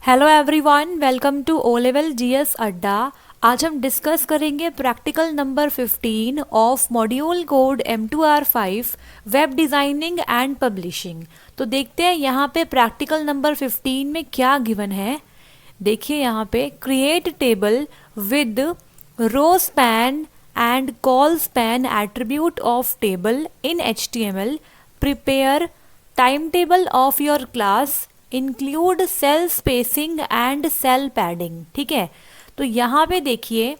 Hello everyone, welcome to O level GS अड्डा। आज हम डिस्कस करेंगे practical number 15 of module code M2R5 web designing and publishing. तो देखते हैं यहाँ पे प्रैक्टिकल नंबर 15 में क्या गिवन है। देखिए यहाँ पे create table with row span and col span attribute of table in HTML, prepare time table of your class, include cell spacing and cell padding. ठीक है, तो यहाँ पे देखिए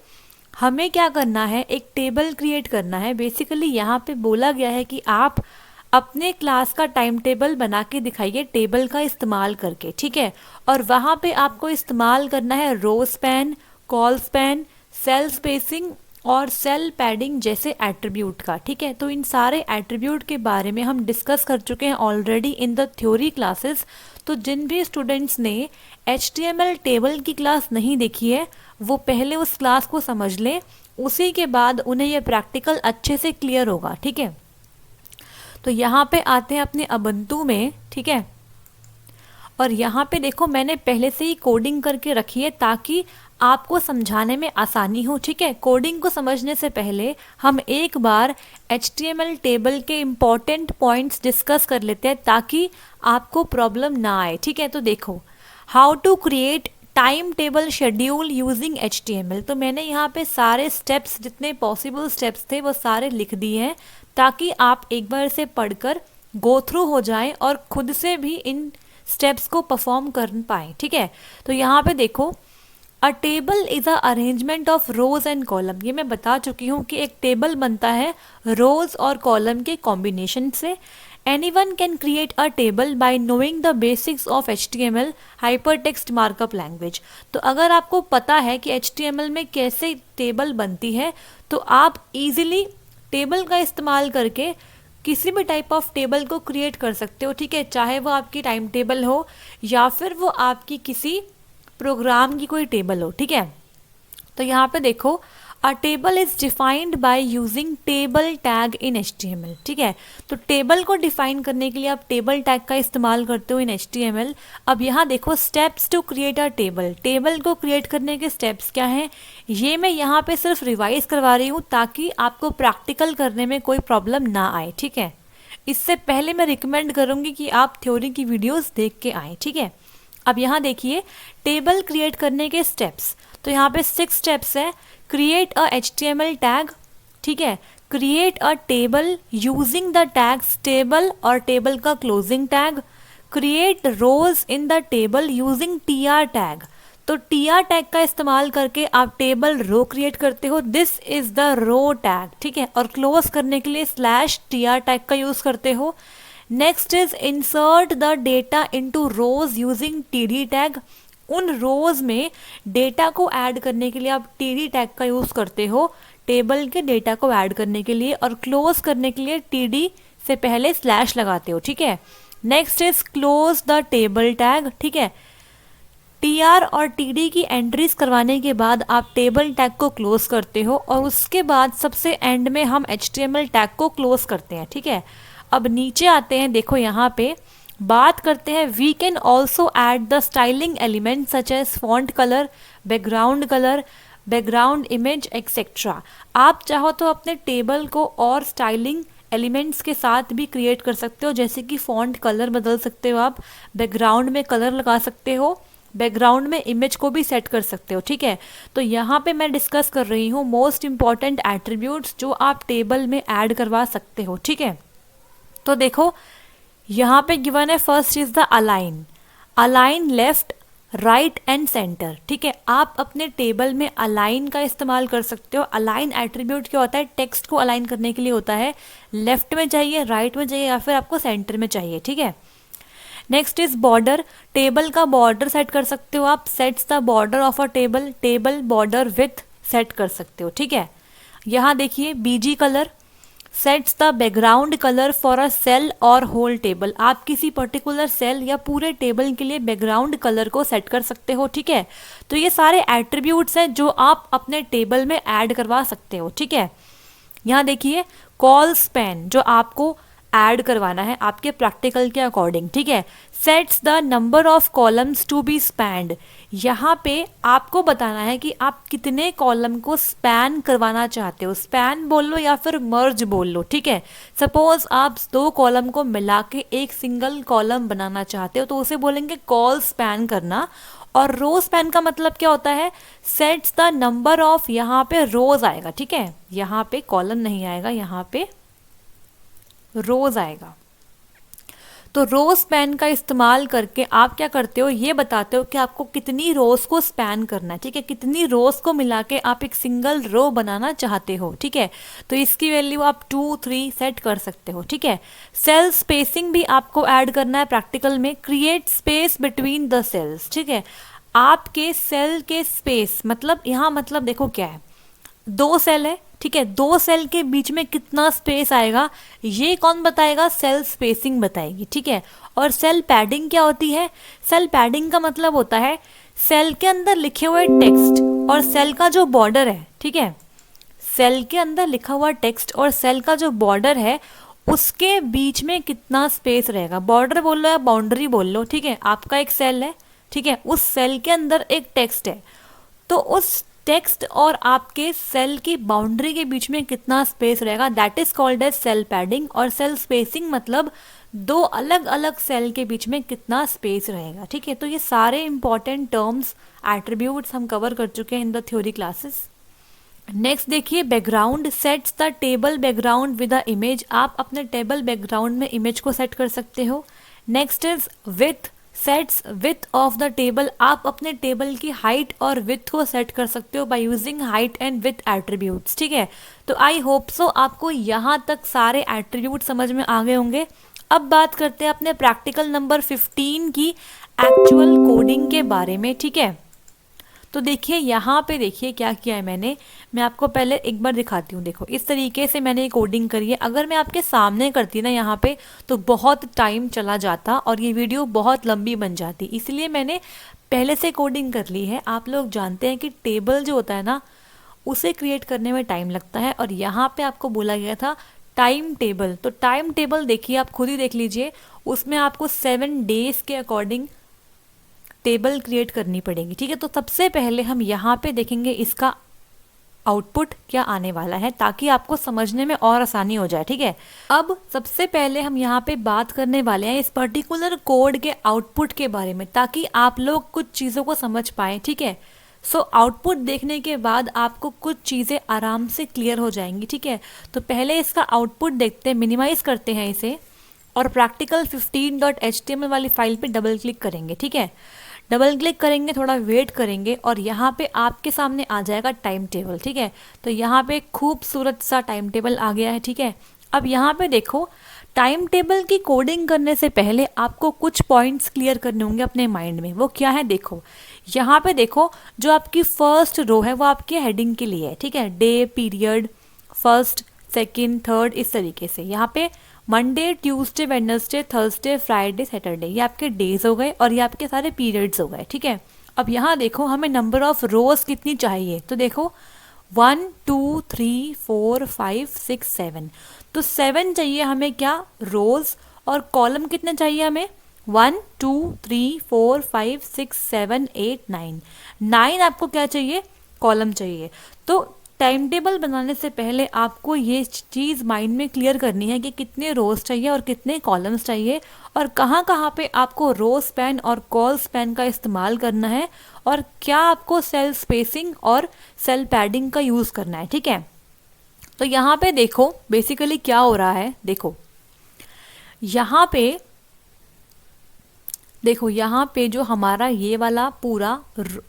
हमें क्या करना है, एक टेबल क्रिएट करना है। बेसिकली यहाँ पे बोला गया है कि आप अपने क्लास का टाइम टेबल बना के दिखाइए टेबल का इस्तेमाल करके। ठीक है, और वहाँ पे आपको इस्तेमाल करना है row span, col span, cell spacing और सेल पैडिंग जैसे एट्रीब्यूट का। ठीक है, तो इन सारे एट्रीब्यूट के बारे में हम डिस्कस कर चुके हैं already in the theory classes. तो जिन भी स्टूडेंट्स ने HTML टेबल की क्लास नहीं देखी है वो पहले उस क्लास को समझ लें, उसी के बाद उन्हें यह प्रैक्टिकल अच्छे से क्लियर होगा। ठीक है, तो यहाँ पे आते हैं अपने अबंतु में। ठीक है, और यहाँ पे देखो मैंने पहले से ही कोडिंग करके रखी है ताकि आपको समझाने में आसानी हो। ठीक है, कोडिंग को समझने से पहले हम एक बार HTML टेबल के इम्पॉर्टेंट पॉइंट्स डिस्कस कर लेते हैं ताकि आपको प्रॉब्लम ना आए। ठीक है, तो देखो how to create time table schedule using HTML। तो मैंने यहाँ पे सारे स्टेप्स, जितने पॉसिबल स्टेप्स थे वो सारे लिख दिए हैं ताकि आप एक बार से पढ़कर गो थ्रू हो जाएं और खुद से भी इन स्टेप्स को परफॉर्म कर पाएँ। ठीक है, तो यहाँ पे देखो अ table is a arrangement of rose and column. ये मैं बता चुकी हूँ कि एक टेबल बनता है रोज और कॉलम के कॉम्बिनेशन से। Anyone can create a table by knowing the basics of HTML hypertext markup language। तो अगर आपको पता है कि HTML में कैसे टेबल बनती है तो आप इजीली टेबल का इस्तेमाल करके किसी भी टाइप ऑफ टेबल को क्रिएट कर सकते हो। ठीक है, चाहे वो आपकी टाइम टेबल हो या फिर वो आपकी किसी प्रोग्राम की कोई टेबल हो। ठीक है, तो यहाँ पे देखो अ table is defined by using table tag in HTML। ठीक है, तो टेबल को डिफाइन करने के लिए आप टेबल टैग का इस्तेमाल करते हो इन HTML। अब यहाँ देखो steps to create a table. Table को क्रिएट करने के स्टेप्स क्या हैं, ये मैं यहाँ पे सिर्फ रिवाइज करवा रही हूँ ताकि आपको प्रैक्टिकल करने में कोई प्रॉब्लम ना आए। ठीक है, इससे पहले मैं रिकमेंड करूँगी कि आप थ्योरी की वीडियोज़ देख के आएँ। ठीक है, अब यहाँ देखिए टेबल क्रिएट करने के स्टेप्स। तो यहाँ पे 6 स्टेप्स है। Create a HTML tag. ठीक है, create a table using the tags table और टेबल का closing tag. Create rows in the table using TR tag. तो TR टैग का इस्तेमाल करके आप टेबल रो क्रिएट करते हो, this is the row tag. ठीक है, और क्लोज करने के लिए /TR टैग का यूज करते हो। Next is insert the data into rose using TD tag. उन रोज में डेटा को ऐड करने के लिए आप TD टैग का यूज करते हो टेबल के डेटा को ऐड करने के लिए, और क्लोज करने के लिए TD से पहले स्लैश लगाते हो। ठीक है, next is close the table tag. ठीक है, TR और TD की एंट्रीज करवाने के बाद आप टेबल टैग को क्लोज करते हो और उसके बाद सबसे एंड में हम HTML टैग को क्लोज करते हैं। ठीक है, अब नीचे आते हैं, देखो यहाँ पे बात करते हैं we can also add the styling element such as font colour, background image etcetera. आप चाहो तो अपने टेबल को और स्टाइलिंग एलिमेंट्स के साथ भी क्रिएट कर सकते हो, जैसे कि फॉन्ट कलर बदल सकते हो आप, बैकग्राउंड में कलर लगा सकते हो, बैकग्राउंड में इमेज को भी सेट कर सकते हो। ठीक है, तो यहाँ पे मैं डिस्कस कर रही हूँ मोस्ट इंपॉर्टेंट एट्रीब्यूट्स जो आप टेबल में ऐड करवा सकते हो। ठीक है, तो देखो यहाँ पे गिवन है first is the align left right and centre. ठीक है, आप अपने टेबल में अलाइन का इस्तेमाल कर सकते हो। अलाइन एट्रीब्यूट क्या होता है, टेक्स्ट को अलाइन करने के लिए होता है। लेफ्ट में चाहिए, राइट में चाहिए या फिर आपको सेंटर में चाहिए। ठीक है, नेक्स्ट इज बॉर्डर। टेबल का बॉर्डर सेट कर सकते हो आप, sets the border of a table border width set कर सकते हो। ठीक है, यहाँ देखिए BG colour sets the background colour for a cell और होल टेबल। आप किसी पर्टिकुलर सेल या पूरे टेबल के लिए बैकग्राउंड कलर को सेट कर सकते हो। ठीक है, तो ये सारे एट्रीब्यूट्स हैं जो आप अपने टेबल में ऐड करवा सकते हो। ठीक है, यहाँ देखिए कॉल स्पैन जो आपको ऐड करवाना है आपके प्रैक्टिकल के अकॉर्डिंग, ठीक है। Sets the number of columns to be spanned, यहाँ पे आपको बताना है कि आप कितने कॉलम को स्पैन करवाना चाहते हो। स्पैन बोल लो या फिर मर्ज बोल लो, ठीक है। सपोज आप 2 कॉलम को मिला के एक सिंगल कॉलम बनाना चाहते हो तो उसे बोलेंगे कॉल स्पैन करना। और रो स्पैन का मतलब क्या होता है, सेट्स द नंबर ऑफ, यहाँ पे रोज आएगा, ठीक है, यहाँ पे कॉलम नहीं आएगा, यहाँ पे रोज आएगा। तो रो स्पैन का इस्तेमाल करके आप क्या करते हो, ये बताते हो कि आपको कितनी रोज को स्पैन करना है, ठीक है, कितनी रोज को मिला के आप एक सिंगल रो बनाना चाहते हो, ठीक है। तो इसकी वैल्यू आप 2, 3 सेट कर सकते हो, ठीक है। सेल स्पेसिंग भी आपको ऐड करना है प्रैक्टिकल में। Create space between the cells, ठीक है। आपके सेल के स्पेस मतलब यहाँ मतलब देखो क्या है, 2 सेल है, ठीक है, 2 सेल के बीच में कितना स्पेस आएगा ये कौन बताएगा, सेल स्पेसिंग बताएगी, ठीक है। और सेल पैडिंग क्या होती है, सेल पैडिंग का मतलब होता है सेल के अंदर लिखे हुए टेक्स्ट और सेल का जो बॉर्डर है, ठीक है, सेल के अंदर लिखा हुआ टेक्स्ट और सेल का जो बॉर्डर है उसके बीच में कितना स्पेस रहेगा। बॉर्डर बोल लो या बाउंड्री बोल लो, ठीक है। आपका एक सेल है, ठीक है, उस सेल के अंदर एक टेक्स्ट है, तो उस टेक्स्ट और आपके सेल की बाउंड्री के बीच में कितना स्पेस रहेगा, that is called as cell padding. और सेल स्पेसिंग मतलब 2 अलग अलग सेल के बीच में कितना स्पेस रहेगा, ठीक है। तो ये सारे इंपॉर्टेंट टर्म्स, एट्रीब्यूट्स हम कवर कर चुके हैं in the theory classes. Next देखिए, background sets the table background with a image, आप अपने टेबल बैकग्राउंड में इमेज को सेट कर सकते हो। Next is with, sets with of the table, आप अपने टेबल की हाइट और विथ को सेट कर सकते हो by using height and with attributes, ठीक है। तो आई होप सो आपको यहाँ तक सारे एट्रीब्यूट समझ में आ गए होंगे। अब बात करते हैं अपने प्रैक्टिकल नंबर 15 की एक्चुअल कोडिंग के बारे में, ठीक है। तो देखिए यहाँ पे देखिए क्या किया है मैंने, मैं आपको पहले एक बार दिखाती हूँ। देखो इस तरीके से मैंने ये कोडिंग करी है। अगर मैं आपके सामने करती ना यहाँ पे तो बहुत टाइम चला जाता और ये वीडियो बहुत लंबी बन जाती, इसलिए मैंने पहले से कोडिंग कर ली है। आप लोग जानते हैं कि टेबल जो होता है ना उसे क्रिएट करने में टाइम लगता है, और यहाँ पे आपको बोला गया था टाइम टेबल। तो टाइम टेबल देखिए, आप खुद ही देख लीजिए, उसमें आपको 7 डेज के अकॉर्डिंग टेबल क्रिएट करनी पड़ेगी, ठीक है। तो सबसे पहले हम यहाँ पे देखेंगे इसका आउटपुट क्या आने वाला है, ताकि आपको समझने में और आसानी हो जाए, ठीक है। अब सबसे पहले हम यहाँ पे बात करने वाले हैं इस पर्टिकुलर कोड के आउटपुट के बारे में, ताकि आप लोग कुछ चीज़ों को समझ पाएँ, ठीक है। सो आउटपुट देखने के बाद आपको कुछ चीज़ें आराम से क्लियर हो जाएंगी, ठीक है। तो पहले इसका आउटपुट देखते हैं, मिनिमाइज करते हैं इसे और प्रैक्टिकल 15.html वाली फाइल पे डबल क्लिक करेंगे, ठीक है। डबल क्लिक करेंगे, थोड़ा वेट करेंगे और यहाँ पे आपके सामने आ जाएगा टाइम टेबल, ठीक है। तो यहाँ पे खूबसूरत सा टाइम टेबल आ गया है, ठीक है। अब यहाँ पे देखो, टाइम टेबल की कोडिंग करने से पहले आपको कुछ पॉइंट्स क्लियर करने होंगे अपने माइंड में। वो क्या है, देखो यहाँ पे देखो, जो आपकी फर्स्ट रो है वो आपके हेडिंग के लिए है, ठीक है। Day, period, first, second, third, इस तरीके से। यहाँ पे Monday, Tuesday, Wednesday, Thursday, Friday, Saturday, ये आपके डेज हो गए और ये आपके सारे पीरियड्स हो गए, ठीक है। अब यहाँ देखो हमें नंबर ऑफ रोज कितनी चाहिए, तो देखो 1 2 3 4 5 6 7, तो 7 चाहिए हमें क्या, रोज। और कॉलम कितने चाहिए हमें, 1 2 3 4 5 6 7 8 9, 9 आपको क्या चाहिए, कॉलम चाहिए। तो टाइम टेबल बनाने से पहले आपको ये चीज़ माइंड में क्लियर करनी है कि कितने रोज चाहिए और कितने कॉलम्स चाहिए, और कहाँ कहाँ पे आपको रो स्पैन और कॉल स्पैन का इस्तेमाल करना है, और क्या आपको सेल स्पेसिंग और सेल पैडिंग का यूज़ करना है, ठीक है। तो यहाँ पे देखो बेसिकली क्या हो रहा है, देखो यहाँ पे देखो यहाँ पे जो हमारा ये वाला पूरा,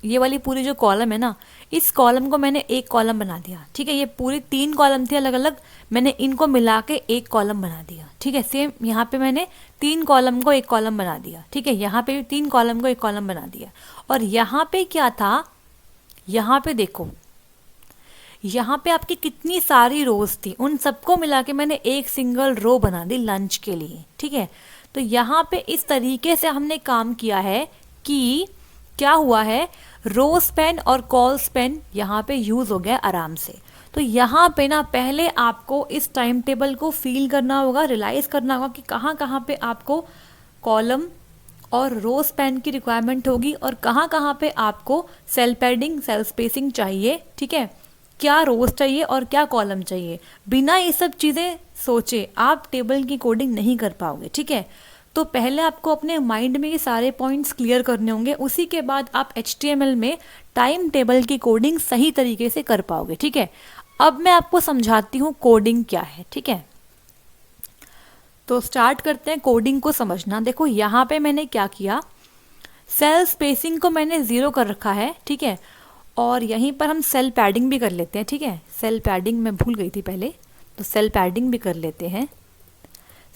ये वाली पूरी जो कॉलम है ना, इस कॉलम को मैंने एक कॉलम बना दिया, ठीक है। ये पूरी 3 कॉलम थी अलग अलग, मैंने इनको मिला के एक कॉलम बना दिया, ठीक है। सेम यहाँ पे मैंने 3 कॉलम को एक कॉलम बना दिया, ठीक है। यहाँ पे भी 3 कॉलम को एक कॉलम बना दिया। और यहाँ पे क्या था, यहाँ पे देखो, यहाँ पे आपकी कितनी सारी रोज थी, उन सबको मिला के मैंने एक सिंगल रो बना दी लंच के लिए, ठीक है। तो यहाँ पे इस तरीके से हमने काम किया है कि क्या हुआ है, रो स्पैन और कॉल स्पैन यहाँ पे यूज हो गया आराम से। तो यहाँ पे ना पहले आपको इस टाइम टेबल को फील करना होगा, रियलाइज़ करना होगा कि कहाँ कहाँ पे आपको कॉलम और रो स्पैन की रिक्वायरमेंट होगी और कहाँ कहाँ पे आपको सेल पैडिंग, सेल स्पेसिंग चाहिए, ठीक है, क्या रोज चाहिए और क्या कॉलम चाहिए। बिना ये सब चीज़ें सोचे आप टेबल की कोडिंग नहीं कर पाओगे, ठीक है। तो पहले आपको अपने माइंड में ये सारे पॉइंट्स क्लियर करने होंगे, उसी के बाद आप HTML में टाइम टेबल की कोडिंग सही तरीके से कर पाओगे, ठीक है। अब मैं आपको समझाती हूँ कोडिंग क्या है, ठीक है। तो स्टार्ट करते हैं कोडिंग को समझना। देखो यहाँ पे मैंने क्या किया, सेल स्पेसिंग को मैंने 0 कर रखा है, ठीक है, और यहीं पर हम सेल पैडिंग भी कर लेते हैं, ठीक है। सेल पैडिंग मैं भूल गई थी पहले, तो सेल पैडिंग भी कर लेते हैं।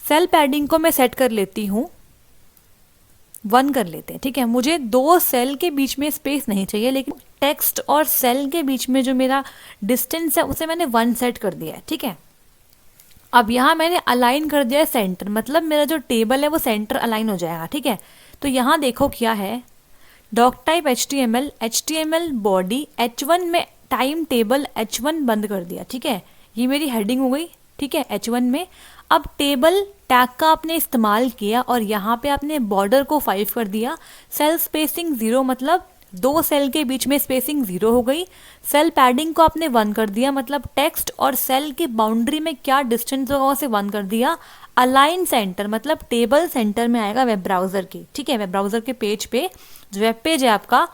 सेल पैडिंग को मैं सेट कर लेती हूँ 1 कर लेते हैं, ठीक है। मुझे 2 सेल के बीच में स्पेस नहीं चाहिए, लेकिन टेक्स्ट और सेल के बीच में जो मेरा डिस्टेंस है उसे मैंने 1 सेट कर दिया है, ठीक है। अब यहाँ मैंने अलाइन कर दिया है सेंटर, मतलब मेरा जो टेबल है वो सेंटर अलाइन हो जाएगा, ठीक है। तो यहाँ देखो क्या है, doc type HTML body H1 में टाइम टेबल H1 बंद कर दिया, ठीक है। ये मेरी हेडिंग हो गई, ठीक है, H1 में। अब टेबल टैग का आपने इस्तेमाल किया और यहाँ पे आपने बॉर्डर को 5 कर दिया, सेल स्पेसिंग 0 मतलब 2 सेल के बीच में स्पेसिंग 0 हो गई। सेल पैडिंग को आपने 1 कर दिया, मतलब टेक्स्ट और सेल की बाउंड्री में क्या डिस्टेंस होगा उसे 1 कर दिया। अलाइन सेंटर मतलब टेबल सेंटर में आएगा वेब ब्राउज़र की, ठीक है। वेब ब्राउज़र के पेज पे, जो वेब पेज है आपका,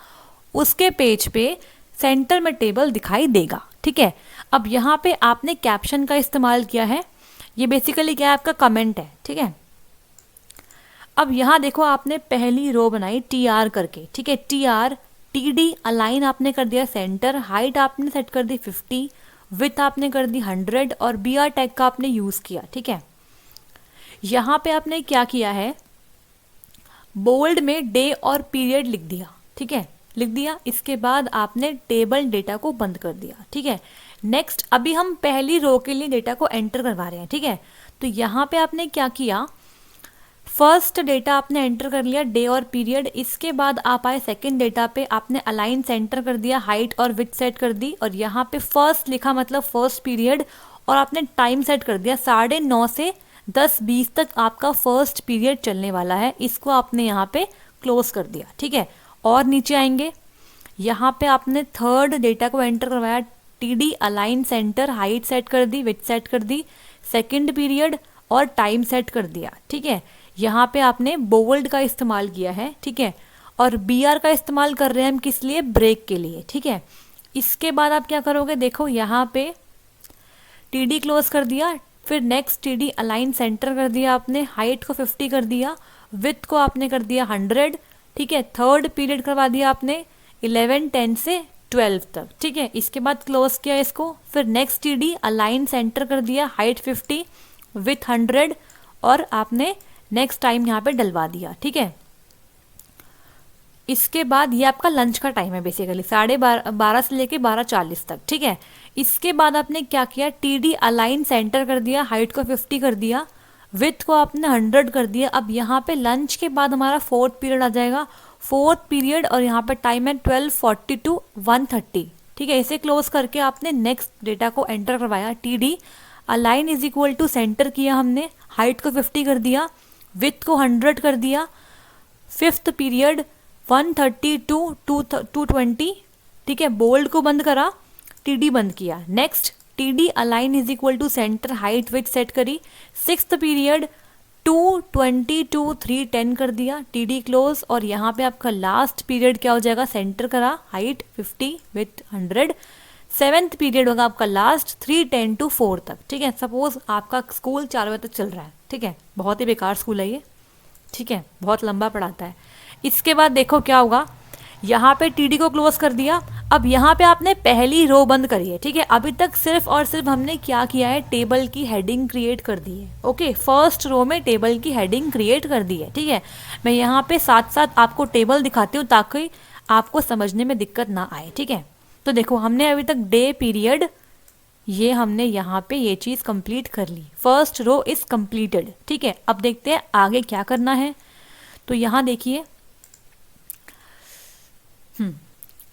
उसके पेज पे सेंटर में टेबल दिखाई देगा, ठीक है। अब यहाँ पे आपने कैप्शन का इस्तेमाल किया है, ये बेसिकली क्या है, आपका कमेंट है, ठीक है। अब यहाँ देखो आपने पहली रो बनाई TR करके, ठीक है, TR TD अलाइन आपने कर दिया सेंटर, हाइट आपने सेट कर दी 50, विथ आपने कर दी 100 और BR टैग का आपने यूज़ किया, ठीक है। यहाँ पे आपने क्या किया है, बोल्ड में डे और पीरियड लिख दिया, ठीक है, लिख दिया। इसके बाद आपने टेबल डेटा को बंद कर दिया, ठीक है। नेक्स्ट अभी हम पहली रो के लिए डेटा को एंटर करवा रहे हैं, ठीक है। तो यहाँ पे आपने क्या किया, फर्स्ट डेटा आपने एंटर कर लिया डे और पीरियड, इसके बाद आप आए सेकंड डेटा पे, आपने अलाइन सेंटर कर दिया, हाइट और विड्थ सेट कर दी और यहाँ पे फर्स्ट लिखा मतलब फर्स्ट पीरियड, और आपने टाइम सेट कर दिया 9:30 से 10:20 तक आपका फर्स्ट पीरियड चलने वाला है, इसको आपने यहाँ पे क्लोज कर दिया, ठीक है। और नीचे आएंगे, यहाँ पे आपने थर्ड डेटा को एंटर करवाया, TD align centre, height set कर दी, विड्थ सेट कर दी, सेकंड पीरियड और टाइम सेट कर दिया, ठीक है। यहाँ पे आपने बोल्ड का इस्तेमाल किया है, ठीक है, और BR का इस्तेमाल कर रहे हैं हम किस लिए, ब्रेक के लिए, ठीक है। इसके बाद आप क्या करोगे, देखो यहाँ पे TD क्लोज कर दिया, फिर नेक्स्ट TD अलाइन सेंटर कर दिया आपने, हाइट को 50 कर दिया, विथ को आपने कर दिया 100, ठीक है। थर्ड पीरियड करवा दिया आपने 11:10 से 12 तक, ठीक है। इसके बाद क्लोज किया इसको, फिर नेक्स्ट TD अलाइन सेंटर कर दिया, हाइट 50 विथ 100 और आपने नेक्स्ट टाइम यहाँ पे डलवा दिया, ठीक है। इसके बाद ये आपका लंच का टाइम है बेसिकली, 12:30 से लेके 12:40 तक, ठीक है। इसके बाद आपने क्या किया, TD अलाइन सेंटर कर दिया, हाइट को 50 कर दिया, विथ को आपने 100 कर दिया। अब यहाँ पे लंच के बाद हमारा फोर्थ पीरियड आ जाएगा, फोर्थ पीरियड, और यहाँ पे टाइम है 12:40 to 1:30, ठीक है। इसे क्लोज करके आपने नेक्स्ट डेटा को एंटर करवाया, TD align is equal to centre किया हमने, हाइट को 50 कर दिया, विथ को 100 कर दिया, फिफ्थ पीरियड 1:30 to 2:20, ठीक है। बोल्ड को बंद करा, TD बंद किया, next TD align is equal to centre, height width set करी, सिक्स्थ पीरियड 2:20 to 3:10 कर दिया, TD क्लोज, और यहाँ पे आपका लास्ट पीरियड क्या हो जाएगा, सेंटर करा, हाइट 50 विथ 100, सेवेंथ पीरियड होगा आपका लास्ट 3:10 to 4 तक, ठीक है। सपोज आपका स्कूल 4 बजे तक चल रहा है, ठीक है, बहुत ही बेकार स्कूल है ये, ठीक है, बहुत लंबा पढ़ाता है। इसके बाद देखो क्या होगा, यहाँ पे TD को क्लोज कर दिया। अब यहाँ पे आपने पहली रो बंद करी है, ठीक है। अभी तक सिर्फ और सिर्फ हमने क्या किया है, टेबल की हेडिंग क्रिएट कर दी है, ओके। फर्स्ट रो में टेबल की हेडिंग क्रिएट कर दी है, ठीक है। मैं यहाँ पे साथ साथ आपको टेबल दिखाती हूँ ताकि आपको समझने में दिक्कत ना आए, ठीक है। तो देखो हमने अभी तक डे पीरियड, ये हमने यहाँ पे ये चीज़ कंप्लीट कर ली, फर्स्ट रो इज कंप्लीटेड, ठीक है। अब देखते हैं आगे क्या करना है। तो यहाँ देखिए,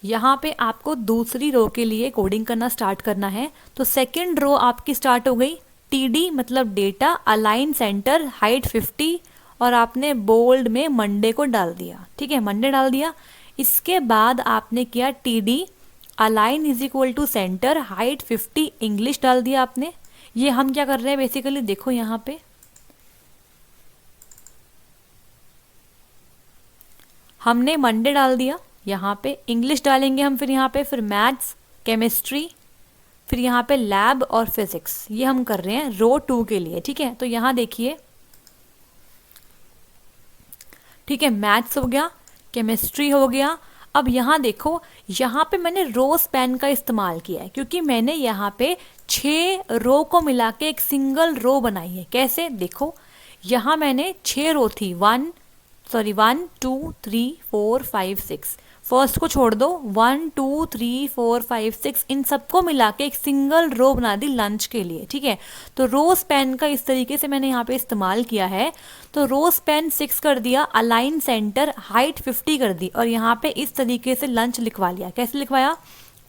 यहाँ पे आपको दूसरी रो के लिए कोडिंग करना स्टार्ट करना है। तो सेकंड रो आपकी स्टार्ट हो गई, टीडी मतलब डेटा, अलाइन सेंटर, हाइट 50, और आपने बोल्ड में मंडे को डाल दिया। ठीक है, मंडे डाल दिया। इसके बाद आपने किया TD align is equal to centre, height 50, English डाल दिया आपने। ये हम क्या कर रहे हैं बेसिकली, देखो यहाँ पे हमने मंडे डाल दिया, यहाँ पे इंग्लिश डालेंगे हम, फिर यहाँ पे फिर मैथ्स, केमिस्ट्री, फिर यहाँ पे लैब और फिजिक्स। ये हम कर रहे हैं रो 2 के लिए। ठीक है, तो यहाँ देखिए, ठीक है, मैथ्स हो गया, केमिस्ट्री हो गया। अब यहाँ देखो, यहाँ पे मैंने रो स्पैन का इस्तेमाल किया है क्योंकि मैंने यहाँ पे 6 रो को मिला के एक सिंगल रो बनाई है। कैसे, देखो यहाँ मैंने 6 रो थी, 1 2 3 4 5 6, फर्स्ट को छोड़ दो, 1 2 3 4 5 6, इन सबको मिला के एक सिंगल रो बना दी लंच के लिए। ठीक है, तो रो स्पैन का इस तरीके से मैंने यहाँ पे इस्तेमाल किया है। तो रो स्पैन 6 कर दिया, अलाइन सेंटर, हाइट 50 कर दी, और यहाँ पे इस तरीके से लंच लिखवा लिया। कैसे लिखवाया,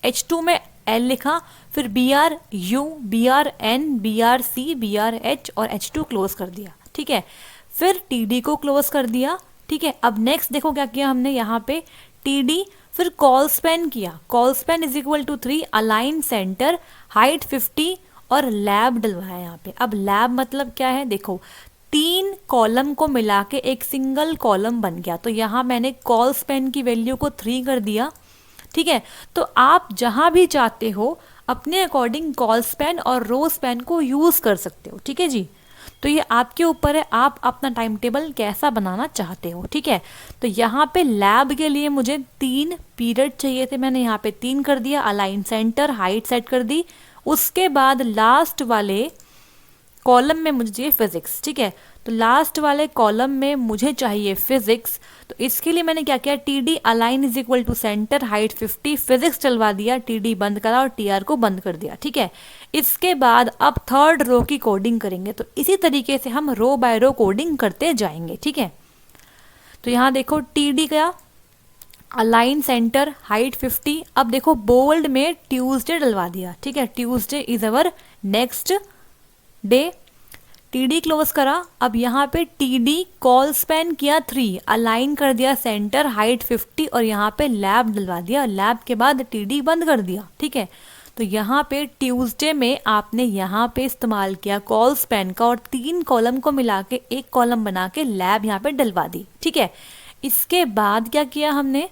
H2 में L लिखा, फिर BRU, BRN, BRC, BRH और H2 क्लोज कर दिया। ठीक है, फिर TD को क्लोज कर दिया। ठीक है, अब नेक्स्ट देखो क्या किया हमने, यहाँ पे TD, फिर कॉल स्पैन किया, col span is equal to 3, align centre, height 50 और लैब डलवाया यहाँ पे। अब लैब मतलब क्या है, देखो 3 कॉलम को मिला के एक सिंगल कॉलम बन गया। तो यहाँ मैंने कॉल स्पैन की वैल्यू को 3 कर दिया। ठीक है, तो आप जहाँ भी चाहते हो अपने अकॉर्डिंग कॉल स्पैन और रो स्पैन को यूज़ कर सकते हो। ठीक है जी, तो ये आपके ऊपर है, आप अपना टाइम टेबल कैसा बनाना चाहते हो। ठीक है, तो यहाँ पे लैब के लिए मुझे 3 पीरियड चाहिए थे, मैंने यहाँ पे 3 कर दिया, अलाइन सेंटर, हाइट सेट कर दी। उसके बाद लास्ट वाले कॉलम में मुझे चाहिए फिजिक्स। ठीक है, तो लास्ट वाले कॉलम में मुझे चाहिए फिजिक्स। तो इसके लिए मैंने क्या किया, TD align is equal to centre, height 50, physics चलवा दिया, TD बंद करा और TR को बंद कर दिया। ठीक है, इसके बाद अब थर्ड रो की कोडिंग करेंगे। तो इसी तरीके से हम रो बाय रो कोडिंग करते जाएंगे। ठीक है, तो यहाँ देखो TD गया, अलाइन सेंटर, हाइट 50। अब देखो बोल्ड में ट्यूसडे डलवा दिया। ठीक है, Tuesday is our next day, TD close करा। अब यहाँ पे TD कॉल स्पैन किया 3, अलाइन कर दिया सेंटर, हाइट 50 और यहाँ पे लैब डलवा दिया। लैब के बाद TD बंद कर दिया। ठीक है, तो यहाँ पे ट्यूसडे में आपने यहाँ पे इस्तेमाल किया कॉल स्पैन का और 3 कॉलम को मिला के एक कॉलम बना के लैब यहाँ पे डलवा दी। ठीक है, इसके बाद क्या किया हमने,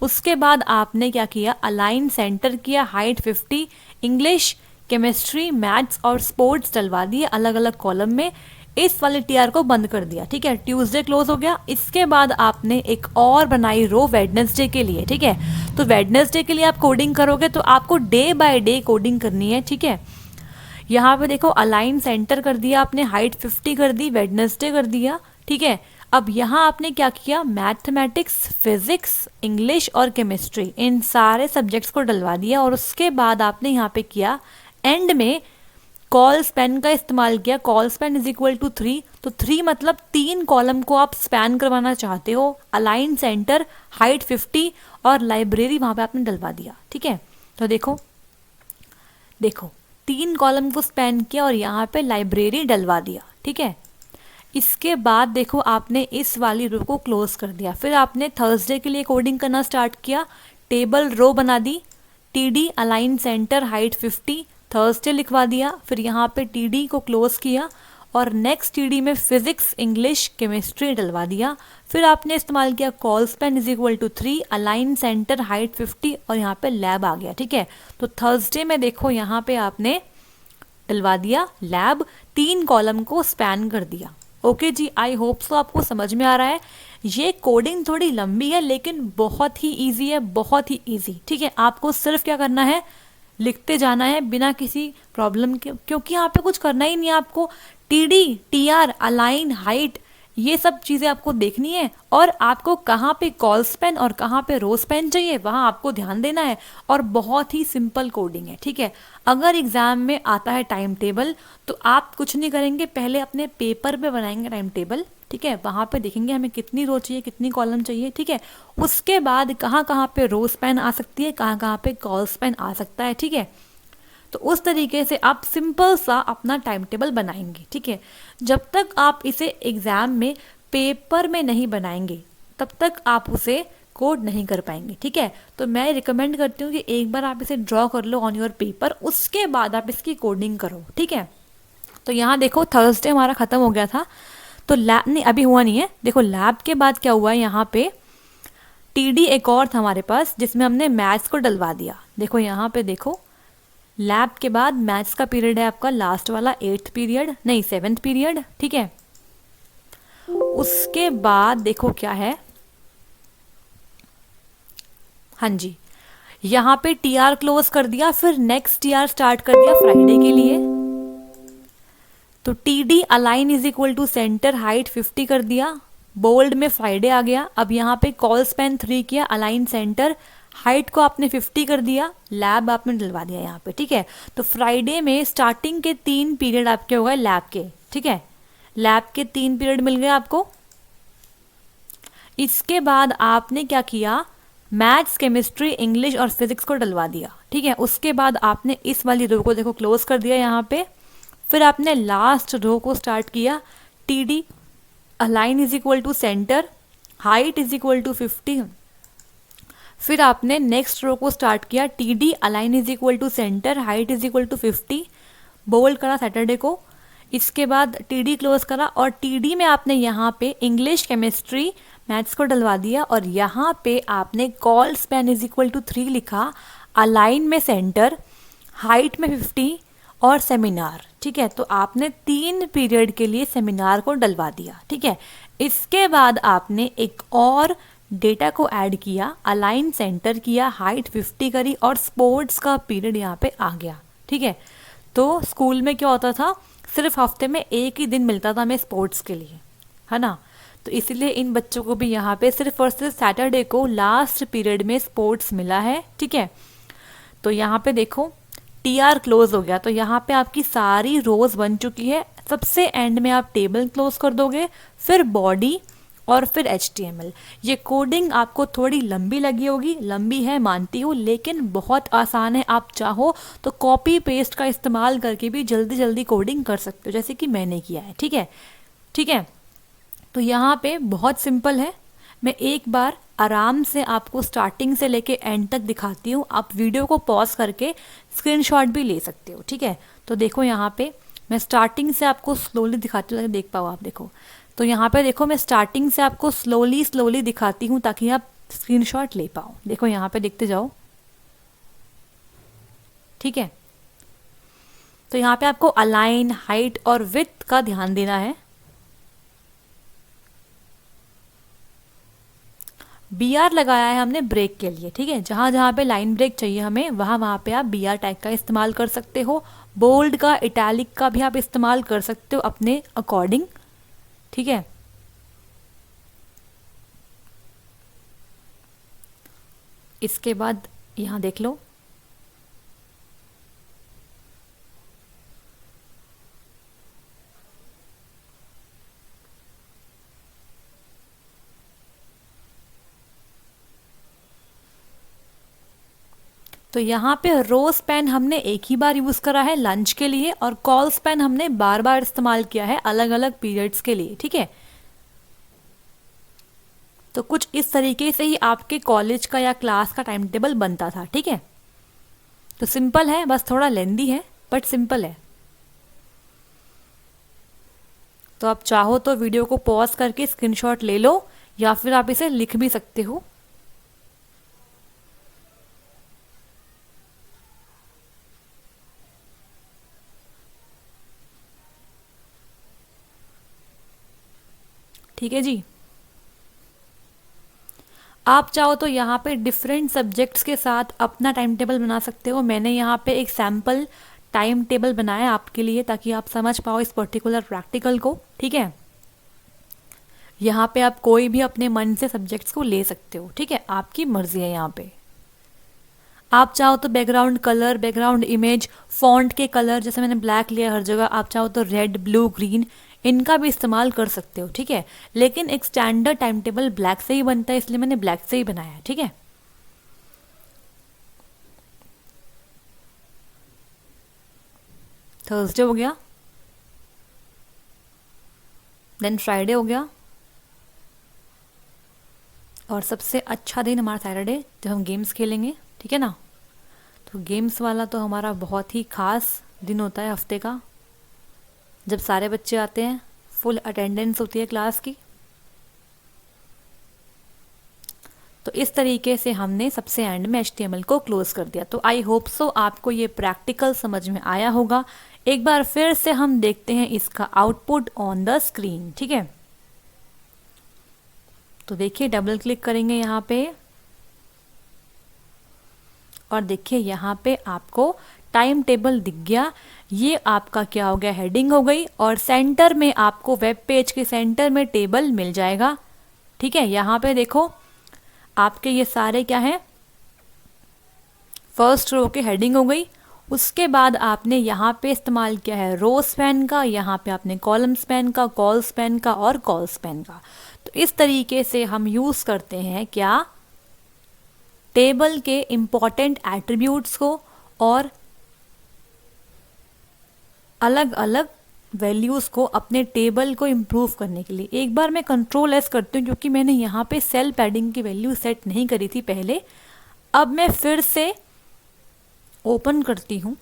उसके बाद आपने क्या किया, अलाइन सेंटर किया, हाइट 50, इंग्लिश, केमिस्ट्री, मैथ्स और स्पोर्ट्स डलवा दिए अलग अलग कॉलम में। इस वाले TR को बंद कर दिया। ठीक है, ट्यूसडे क्लोज हो गया। इसके बाद आपने एक और बनाई रो वेडनेसडे के लिए। ठीक है, तो वेडनेसडे के लिए आप कोडिंग करोगे तो आपको डे बाय डे कोडिंग करनी है। ठीक है, यहाँ पे देखो अलाइन सेंटर कर दिया आपने, हाइट 50 कर दी, वेडनेसडे कर दिया। ठीक है, अब यहाँ आपने क्या किया, मैथमेटिक्स, फिजिक्स, इंग्लिश और केमिस्ट्री, इन सारे सब्जेक्ट्स को डलवा दिया। और उसके बाद आपने यहाँ पे किया एंड में कॉल स्पैन का इस्तेमाल किया, col span is equal to 3। तो 3 मतलब 3 कॉलम को आप स्पैन करवाना चाहते हो, अलाइन सेंटर, हाइट 50 और लाइब्रेरी वहाँ पे आपने डलवा दिया। ठीक है, तो देखो 3 कॉलम को स्पैन किया और यहाँ पे लाइब्रेरी डलवा दिया। ठीक है, इसके बाद देखो आपने इस वाली रो को क्लोज कर दिया। फिर आपने थर्सडे के लिए कोडिंग करना स्टार्ट किया, टेबल रो बना दी, TD align centre, height 50, Thursday लिखवा दिया। फिर यहाँ पे TD को क्लोज किया और नेक्स्ट TD में फिजिक्स, इंग्लिश, केमिस्ट्री डलवा दिया। फिर आपने इस्तेमाल किया col span is equal to 3, align centre, height 50 और यहाँ पे लैब आ गया। ठीक है, तो थर्सडे में देखो यहाँ पे आपने डलवा दिया लैब, 3 कॉलम को स्पैन कर दिया। Okay ji, I hope so आपको समझ में आ रहा है। ये कोडिंग थोड़ी लंबी है लेकिन बहुत ही इजी है, बहुत ही इजी। ठीक है, आपको सिर्फ क्या करना है, लिखते जाना है बिना किसी प्रॉब्लम के, क्योंकि यहाँ पे कुछ करना ही नहीं है आपको। TD, TR, अलाइन, हाइट, ये सब चीज़ें आपको देखनी है और आपको कहाँ पे कॉल स्पैन और कहाँ पे रो स्पैन चाहिए वहाँ आपको ध्यान देना है। और बहुत ही सिंपल कोडिंग है। ठीक है, अगर एग्जाम में आता है टाइम टेबल तो आप कुछ नहीं करेंगे, पहले अपने पेपर पे बनाएंगे टाइम टेबल। ठीक है, वहाँ पे देखेंगे हमें कितनी रो चाहिए, कितनी कॉलम चाहिए, ठीक है। उसके बाद कहाँ कहाँ पे रो स्पैन आ सकती है, कहाँ कहाँ पे कॉल स्पैन आ सकता है, ठीक है। तो उस तरीके से आप सिंपल सा अपना टाइम टेबल बनाएंगे, ठीक है। जब तक आप इसे एग्जाम में पेपर में नहीं बनाएंगे तब तक आप उसे कोड नहीं कर पाएंगे, ठीक है। तो मैं रिकमेंड करती हूँ कि एक बार आप इसे ड्रॉ कर लो ऑन योर पेपर, उसके बाद आप इसकी कोडिंग करो, ठीक है। तो यहाँ देखो थर्सडे हमारा ख़त्म हो गया था, तो लैब नहीं अभी हुआ नहीं है। देखो लैब के बाद क्या हुआ है, यहाँ पे टीडी एक और था हमारे पास जिसमें हमने मैथ्स को डलवा दिया। देखो यहाँ पे देखो, लैब के बाद मैथ्स का पीरियड है आपका लास्ट वाला, 8th पीरियड नहीं 7th पीरियड, ठीक है। उसके बाद देखो क्या है, हाँ जी, यहाँ पे टीआर क्लोज कर दिया, फिर नेक्स्ट टीआर स्टार्ट कर दिया फ्राइडे के लिए। तो T D align is equal to centre height 50 कर दिया, बोल्ड में फ्राइडे आ गया। अब यहाँ पे कॉल स्पैन 3 किया, अलाइन सेंटर, हाइट को आपने 50 कर दिया, लैब आपने डलवा दिया यहाँ पे, ठीक है। तो फ्राइडे में स्टार्टिंग के 3 पीरियड आपके हो गए लैब के, ठीक है। लैब के 3 पीरियड मिल गए आपको। इसके बाद आपने क्या किया, मैथ्स, केमिस्ट्री, इंग्लिश और फिजिक्स को डलवा दिया, ठीक है। उसके बाद आपने इस वाली रो को देखो क्लोज कर दिया यहाँ पे। फिर आपने लास्ट रो को स्टार्ट किया, T D align is equal to centre, height is equal to 50। फिर आपने नेक्स्ट रो को स्टार्ट किया, T D align is equal to centre, height is equal to 50, bold करा सैटरडे को। इसके बाद टी डी क्लोज करा, और टी डी में आपने यहाँ पे इंग्लिश, केमिस्ट्री, मैथ्स को डलवा दिया, और यहाँ पे आपने col span is equal to 3 लिखा, अलाइन में सेंटर, हाइट में 50 और सेमिनार, ठीक है। तो आपने 3 पीरियड के लिए सेमिनार को डलवा दिया, ठीक है। इसके बाद आपने एक और डेटा को ऐड किया, अलाइन सेंटर किया, हाइट 50 करी, और स्पोर्ट्स का पीरियड यहाँ पे आ गया, ठीक है। तो स्कूल में क्या होता था, सिर्फ हफ्ते में एक ही दिन मिलता था हमें स्पोर्ट्स के लिए, है ना। तो इसलिए इन बच्चों को भी यहाँ पे सिर्फ और सिर्फ सैटरडे को लास्ट पीरियड में स्पोर्ट्स मिला है, ठीक है। तो यहाँ पे देखो टीआर क्लोज हो गया, तो यहाँ पे आपकी सारी रोज बन चुकी है। सबसे एंड में आप टेबल क्लोज कर दोगे, फिर बॉडी और फिर HTML। ये कोडिंग आपको थोड़ी लंबी लगी होगी, लंबी है मानती हूँ, लेकिन बहुत आसान है। आप चाहो तो कॉपी पेस्ट का इस्तेमाल करके भी जल्दी जल्दी कोडिंग कर सकते हो, जैसे कि मैंने किया है, ठीक है, ठीक है। तो यहाँ पे बहुत सिंपल है। मैं एक बार आराम से आपको स्टार्टिंग से लेके एंड तक दिखाती हूँ, आप वीडियो को पॉज करके स्क्रीनशॉट भी ले सकते हो, ठीक है। तो देखो यहाँ पे मैं स्टार्टिंग से आपको स्लोली दिखाती हूँ ताकि देख पाओ आप। देखो तो यहाँ पे देखो मैं स्टार्टिंग से आपको स्लोली स्लोली दिखाती हूँ ताकि आप स्क्रीनशॉट ले पाओ। देखो यहाँ पे देखते जाओ, ठीक है। तो यहाँ पे आपको अलाइन, हाइट और विड्थ का ध्यान देना है। BR लगाया है हमने ब्रेक के लिए, ठीक है। जहाँ जहाँ पे लाइन ब्रेक चाहिए हमें, वहाँ वहाँ पे आप BR टैग का इस्तेमाल कर सकते हो। बोल्ड का, इटैलिक का भी आप इस्तेमाल कर सकते हो अपने अकॉर्डिंग, ठीक है। इसके बाद यहाँ देख लो, तो यहाँ पे रो स्पैन हमने एक ही बार यूज़ करा है लंच के लिए, और कॉल स्पैन हमने बार बार इस्तेमाल किया है अलग अलग पीरियड्स के लिए, ठीक है। तो कुछ इस तरीके से ही आपके कॉलेज का या क्लास का टाइम टेबल बनता था, ठीक है। तो सिंपल है, बस थोड़ा लेंदी है बट सिंपल है। तो आप चाहो तो वीडियो को पॉज करके स्क्रीनशॉट ले लो, या फिर आप इसे लिख भी सकते हो। ठीक है जी। आप चाहो तो यहाँ पे डिफरेंट सब्जेक्ट्स के साथ अपना टाइम टेबल बना सकते हो। मैंने यहाँ पे एक सैम्पल टाइम टेबल बनाया आपके लिए ताकि आप समझ पाओ इस पर्टिकुलर प्रैक्टिकल को, ठीक है। यहाँ पे आप कोई भी अपने मन से सब्जेक्ट्स को ले सकते हो, ठीक है, आपकी मर्जी है। यहाँ पे आप चाहो तो background colour, background image, font के कलर, जैसे मैंने ब्लैक लिया हर जगह, आप चाहो तो रेड, ब्लू, ग्रीन, इनका भी इस्तेमाल कर सकते हो, ठीक है। लेकिन एक स्टैंडर्ड टाइम टेबल ब्लैक से ही बनता है, इसलिए मैंने ब्लैक से ही बनाया है, ठीक है। थर्सडे हो गया, देन फ्राइडे हो गया, और सबसे अच्छा दिन हमारा सैटरडे, जब हम गेम्स खेलेंगे, ठीक है ना। तो गेम्स वाला तो हमारा बहुत ही खास दिन होता है हफ्ते का, जब सारे बच्चे आते हैं, फुल अटेंडेंस होती है क्लास की। तो इस तरीके से हमने सबसे एंड में HTML को क्लोज कर दिया। तो आई होप सो आपको ये प्रैक्टिकल समझ में आया होगा। एक बार फिर से हम देखते हैं इसका आउटपुट ऑन द स्क्रीन, ठीक है। तो देखिए, डबल क्लिक करेंगे यहाँ पे, और देखिए यहाँ पे आपको टाइम टेबल दिख गया। ये आपका क्या हो गया, हेडिंग हो गई, और सेंटर में आपको वेब पेज के सेंटर में टेबल मिल जाएगा, ठीक है। यहाँ पे देखो आपके ये सारे क्या हैं, फर्स्ट रो के हेडिंग हो गई। उसके बाद आपने यहाँ पे इस्तेमाल किया है रो स्पैन का, यहाँ पे आपने कॉलम स्पैन का, कॉल स्पैन का और कॉल स्पैन का। तो इस तरीके से हम यूज करते हैं क्या, टेबल के इंपॉर्टेंट एट्रीब्यूट्स को और अलग अलग वैल्यूज़ को अपने टेबल को इम्प्रूव करने के लिए। एक बार मैं कंट्रोल एस करती हूँ, क्योंकि मैंने यहाँ पे सेल पैडिंग की वैल्यू सेट नहीं करी थी पहले। अब मैं फिर से ओपन करती हूँ,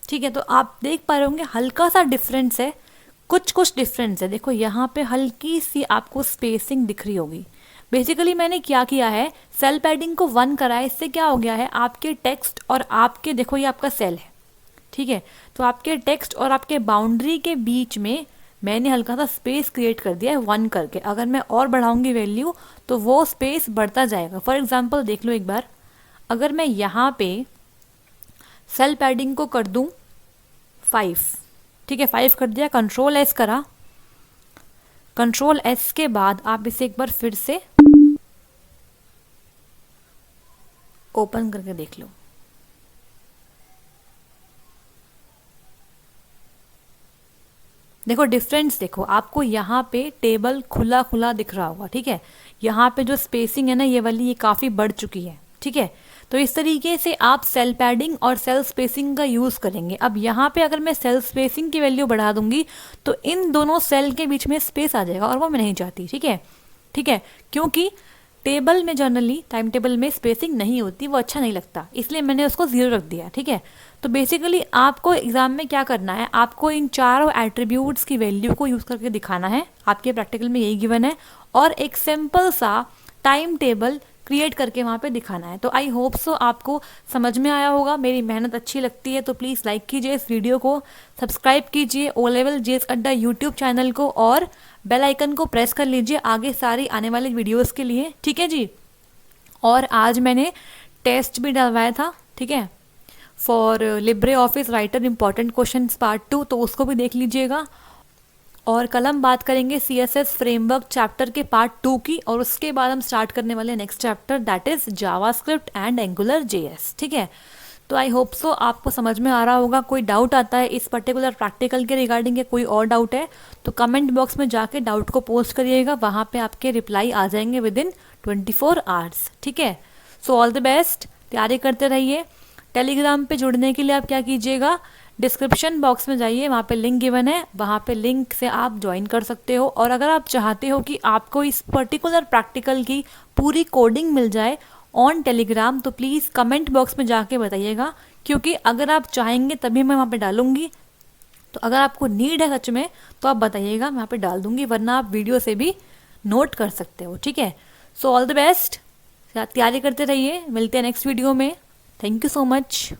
ठीक है। तो आप देख पा रहे होंगे हल्का सा डिफरेंस है, कुछ डिफरेंस है। देखो यहाँ पे हल्की सी आपको स्पेसिंग दिख रही होगी। बेसिकली मैंने क्या किया है, सेल पैडिंग को 1 करा है। इससे क्या हो गया है, आपके टेक्स्ट और आपके, देखो ये आपका सेल है, ठीक है। तो आपके टेक्स्ट और आपके बाउंड्री के बीच में मैंने हल्का सा स्पेस क्रिएट कर दिया है 1 करके। अगर मैं और बढ़ाऊंगी वैल्यू तो वो स्पेस बढ़ता जाएगा। फॉर एग्जाम्पल देख लो एक बार, अगर मैं यहाँ पे सेल पैडिंग को कर दूं 5, ठीक है, 5 कर दिया, कंट्रोल एस करा। कंट्रोल एस के बाद आप इसे एक बार फिर से ओपन करके देख लो। देखो डिफरेंस, देखो आपको यहाँ पे टेबल खुला खुला दिख रहा होगा, ठीक है। यहाँ पे जो स्पेसिंग है ना, ये वाली, ये काफ़ी बढ़ चुकी है, ठीक है। तो इस तरीके से आप सेल पैडिंग और सेल स्पेसिंग का यूज़ करेंगे। अब यहाँ पे अगर मैं सेल स्पेसिंग की वैल्यू बढ़ा दूंगी तो इन दोनों सेल के बीच में स्पेस आ जाएगा, और वो मैं नहीं चाहती, ठीक है, ठीक है। क्योंकि टेबल में जनरली टाइम टेबल में स्पेसिंग नहीं होती, वो अच्छा नहीं लगता, इसलिए मैंने उसको 0 रख दिया, ठीक है। तो बेसिकली आपको एग्जाम में क्या करना है, आपको इन चारों एट्रीब्यूट्स की वैल्यू को यूज़ करके दिखाना है। आपके प्रैक्टिकल में यही गिवन है, और एक सिंपल सा टाइम टेबल क्रिएट करके वहाँ पे दिखाना है। तो आई होप सो आपको समझ में आया होगा। मेरी मेहनत अच्छी लगती है तो प्लीज़ लाइक कीजिए इस वीडियो को, सब्सक्राइब कीजिए ओ लेवल जीएस अड्डा यूट्यूब चैनल को, और बेल आइकन को प्रेस कर लीजिए आगे सारी आने वाली वीडियोस के लिए, ठीक है जी। और आज मैंने टेस्ट भी डलवाया था, ठीक है, for Libre office writer important questions part 2, तो उसको भी देख लीजिएगा। और कल हम बात करेंगे CSS फ्रेमवर्क चैप्टर के पार्ट 2 की, और उसके बाद हम स्टार्ट करने वाले next chapter, that is JavaScript and angular JS, ठीक है। तो आई होप सो आपको समझ में आ रहा होगा। कोई डाउट आता है इस पर्टिकुलर प्रैक्टिकल के रिगार्डिंग, या कोई और डाउट है तो कमेंट बॉक्स में जाके डाउट को पोस्ट करिएगा, वहाँ पे आपके रिप्लाई आ जाएंगे विदिन 24 आवर्स, ठीक है। सो ऑल द बेस्ट, तैयारी करते रहिए। टेलीग्राम पे जुड़ने के लिए आप क्या कीजिएगा, डिस्क्रिप्शन बॉक्स में जाइए, वहाँ पे लिंक गिवन है, वहाँ पे लिंक से आप ज्वाइन कर सकते हो। और अगर आप चाहते हो कि आपको इस पर्टिकुलर प्रैक्टिकल की पूरी कोडिंग मिल जाए ऑन टेलीग्राम, तो प्लीज़ कमेंट बॉक्स में जाके बताइएगा, क्योंकि अगर आप चाहेंगे तभी मैं वहाँ पे डालूंगी। तो अगर आपको नीड है सच में तो आप बताइएगा, मैं वहाँ पे डाल दूंगी, वरना आप वीडियो से भी नोट कर सकते हो, ठीक है। सो ऑल द बेस्ट, तैयारी करते रहिए, मिलते हैं नेक्स्ट वीडियो में। Thank you so much.